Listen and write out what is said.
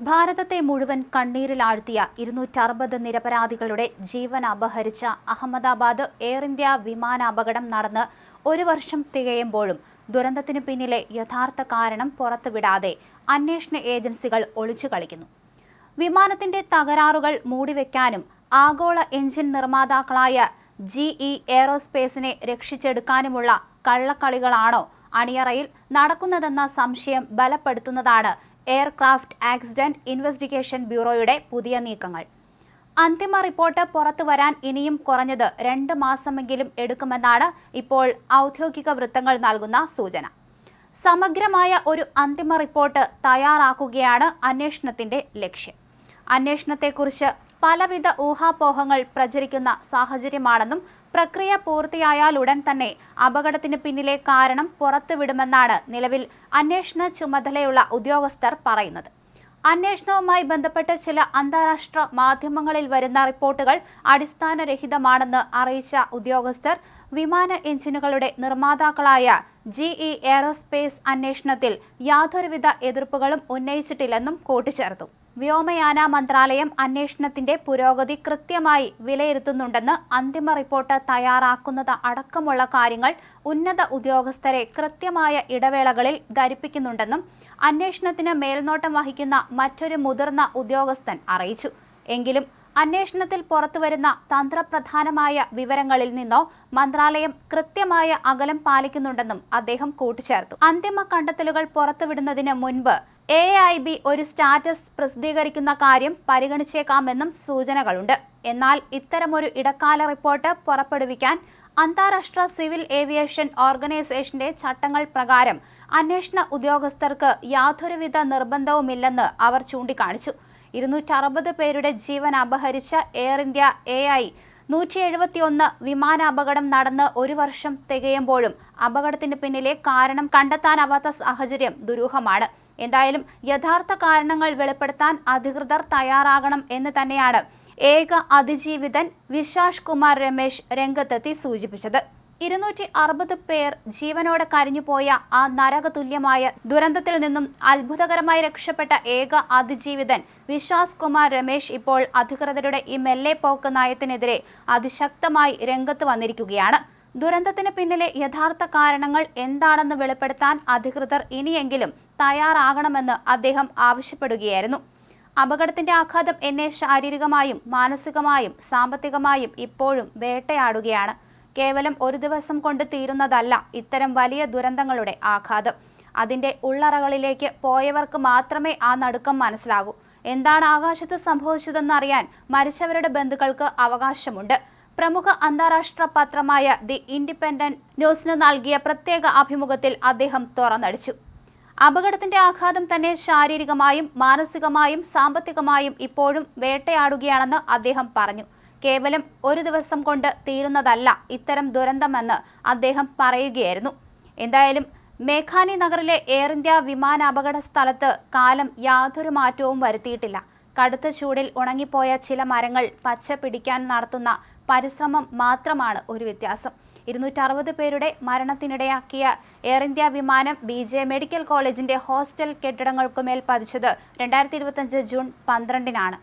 ഭാരതത്തെ മുഴുവൻ കണ്ണീരിലാഴ്ത്തിയ 260 നിരപരാധികളുടെ ജീവൻ അപഹരിച്ച Ahmedabad air India വിമാനാപകടം നടന്ന് ഒരു വർഷം തികയുമ്പോഴും ദുരന്തത്തിനു പിന്നിലെ യഥാർത്ഥ കാരണം പുറത്തുവിടാതെ അന്വേഷണ ഏജൻസികൾ ഒളിച്ചു കളിക്കുന്നു. വിമാനത്തിന്റെ തകരാറുകൾ മൂടിവെക്കാനും ആഗോള എഞ്ചിൻ നിർമ്മാതാക്കളായ GE എയ്റോസ്പേസിനെ രക്ഷിച്ചെടുക്കാനുമുള്ള കള്ളക്കളികളാണോ അണിയറയിൽ നടക്കുന്നതെന്ന സംശയം ബലപ്പെടുത്തുന്നതാണ് എയർക്രാഫ്റ്റ് ആക്സിഡന്റ് ഇൻവെസ്റ്റിഗേഷൻ ബ്യൂറോയുടെ പുതിയ നീക്കങ്ങൾ. അന്തിമ റിപ്പോർട്ട് പുറത്തുവരാൻ ഇനിയും കുറഞ്ഞത് 2 മാസമെങ്കിലും എടുക്കുമെന്നാണ് ഇപ്പോൾ ഔദ്യോഗിക വൃത്തങ്ങൾ നൽകുന്ന സൂചന. സമഗ്രമായ ഒരു അന്തിമ റിപ്പോർട്ട് തയ്യാറാക്കുകയാണ് അന്വേഷണത്തിന്റെ ലക്ഷ്യം. അന്വേഷണത്തെക്കുറിച്ച് പലവിധ ഊഹാപോഹങ്ങൾ പ്രചരിക്കുന്ന സാഹചര്യമാണെന്നും പ്രക്രിയ പൂർത്തിയായാൽ ഉടൻ തന്നെ അപകടത്തിന് പിന്നിലെ കാരണം പുറത്തുവിടുമെന്നാണ് നിലവിൽ അന്വേഷണ ചുമതലയുള്ള ഉദ്യോഗസ്ഥർ പറയുന്നത്. അന്വേഷണവുമായി ബന്ധപ്പെട്ട് ചില അന്താരാഷ്ട്ര മാധ്യമങ്ങളിൽ വരുന്ന റിപ്പോർട്ടുകൾ അടിസ്ഥാനരഹിതമാണെന്ന് അറിയിച്ച ഉദ്യോഗസ്ഥർ വിമാന എഞ്ചിനുകളുടെ നിർമ്മാതാക്കളായ GE എയ്റോസ്പേസ് അന്വേഷണത്തിൽ യാതൊരുവിധ എതിർപ്പുകളും ഉന്നയിച്ചിട്ടില്ലെന്നും കൂട്ടിച്ചേർത്തു. വ്യോമയാന മന്ത്രാലയം അന്വേഷണത്തിന്റെ പുരോഗതി കൃത്യമായി വിലയിരുത്തുന്നുണ്ടെന്ന് അന്തിമ റിപ്പോർട്ട് തയ്യാറാക്കുന്നത് അടക്കമുള്ള കാര്യങ്ങൾ ഉന്നത ഉദ്യോഗസ്ഥരെ കൃത്യമായ ഇടവേളകളിൽ ധരിപ്പിക്കുന്നുണ്ടെന്നും അന്വേഷണത്തിന് മേൽനോട്ടം വഹിക്കുന്ന മറ്റൊരു മുതിർന്ന ഉദ്യോഗസ്ഥൻ അറിയിച്ചു. എങ്കിലും അന്വേഷണത്തിൽ പുറത്തുവരുന്ന തന്ത്രപ്രധാനമായ വിവരങ്ങളിൽ നിന്നോ മന്ത്രാലയം കൃത്യമായ അകലം പാലിക്കുന്നുണ്ടെന്നും അദ്ദേഹം കൂട്ടിച്ചേർത്തു. അന്തിമ കണ്ടെത്തലുകൾ പുറത്തുവിടുന്നതിന് മുൻപ് AIB ഒരു സ്റ്റാറ്റസ് പ്രസിദ്ധീകരിക്കുന്ന കാര്യം പരിഗണിച്ചേക്കാമെന്നും സൂചനകളുണ്ട്. എന്നാൽ ഇത്തരമൊരു ഇടക്കാല റിപ്പോർട്ട് പുറപ്പെടുവിക്കാൻ അന്താരാഷ്ട്ര സിവിൽ ഏവിയേഷൻ ഓർഗനൈസേഷന്റെ ചട്ടങ്ങൾ പ്രകാരം അന്വേഷണ ഉദ്യോഗസ്ഥർക്ക് യാതൊരുവിധ നിർബന്ധവുമില്ലെന്ന് അവർ ചൂണ്ടിക്കാണിച്ചു. 260 പേരുടെ ജീവൻ അപഹരിച്ച എയർ ഇന്ത്യ AI-171 വിമാനാപകടം നടന്ന് ഒരു വർഷം തികയുമ്പോഴും അപകടത്തിന് പിന്നിലെ കാരണം കണ്ടെത്താനാവാത്ത സാഹചര്യം ദുരൂഹമാണ്. എന്തായാലും യഥാർത്ഥ കാരണങ്ങൾ വെളിപ്പെടുത്താൻ അധികൃതർ തയ്യാറാകണം എന്ന് തന്നെയാണ് ഏക അതിജീവിതൻ വിശ്വാസ് കുമാർ രമേശ് രംഗത്തെത്തി സൂചിപ്പിച്ചത്. 260 പേർ ജീവനോടെ കരിഞ്ഞുപോയ ആ നരകതുല്യമായ ദുരന്തത്തിൽ നിന്നും അത്ഭുതകരമായി രക്ഷപ്പെട്ട ഏക അതിജീവിതൻ വിശ്വാസ് കുമാർ രമേശ് ഇപ്പോൾ അധികൃതരുടെ ഈ മെല്ലെപ്പോക്ക് നയത്തിനെതിരെ അതിശക്തമായി രംഗത്ത് വന്നിരിക്കുകയാണ്. ദുരന്തത്തിന് പിന്നിലെ യഥാർത്ഥ കാരണങ്ങൾ എന്താണെന്ന് വെളിപ്പെടുത്താൻ അധികൃതർ ഇനിയെങ്കിലും തയ്യാറാകണമെന്ന് അദ്ദേഹം ആവശ്യപ്പെടുകയായിരുന്നു. അപകടത്തിന്റെ ആഘാതം എന്നെ ശാരീരികമായും മാനസികമായും സാമ്പത്തികമായും ഇപ്പോഴും വേട്ടയാടുകയാണ്. കേവലം ഒരു ദിവസം കൊണ്ട് തീരുന്നതല്ല ഇത്തരം വലിയ ദുരന്തങ്ങളുടെ ആഘാതം. അതിന്റെ ഉള്ളറകളിലേക്ക് പോയവർക്ക് മാത്രമേ ആ നടുക്കം മനസ്സിലാകൂ. എന്താണ് ആകാശത്ത് സംഭവിച്ചതെന്നറിയാൻ മരിച്ചവരുടെ ബന്ധുക്കൾക്ക് അവകാശമുണ്ട്. പ്രമുഖ അന്താരാഷ്ട്ര പത്രമായ ദി ഇൻഡിപെൻഡന്റ് ന്യൂസിന് നൽകിയ പ്രത്യേക അഭിമുഖത്തിൽ അദ്ദേഹം തുറന്നടിച്ചു. അപകടത്തിന്റെ ആഘാതം തന്നെ ശാരീരികമായും മാനസികമായും സാമ്പത്തികമായും ഇപ്പോഴും വേട്ടയാടുകയാണെന്ന് അദ്ദേഹം പറഞ്ഞു. കേവലം ഒരു ദിവസം കൊണ്ട് തീരുന്നതല്ല ഇത്തരം ദുരന്തമെന്ന് അദ്ദേഹം പറയുകയായിരുന്നു. എന്തായാലും മേഘാനി നഗറിലെ എയർ ഇന്ത്യ വിമാനാപകട സ്ഥലത്ത് കാലം യാതൊരു മാറ്റവും വരുത്തിയിട്ടില്ല. കടുത്ത ചൂടിൽ ഉണങ്ങിപ്പോയ ചില മരങ്ങൾ പച്ച പിടിക്കാൻ നടത്തുന്ന പരിശ്രമം മാത്രമാണ് ഒരു വ്യത്യാസം. 260 പേരുടെ മരണത്തിനിടയാക്കിയ എയർ ഇന്ത്യ വിമാനം BJ മെഡിക്കൽ കോളേജിന്റെ ഹോസ്റ്റൽ കെട്ടിടങ്ങൾക്കുമേൽ പതിച്ചത് 2025 ജൂൺ 12-നാണ്.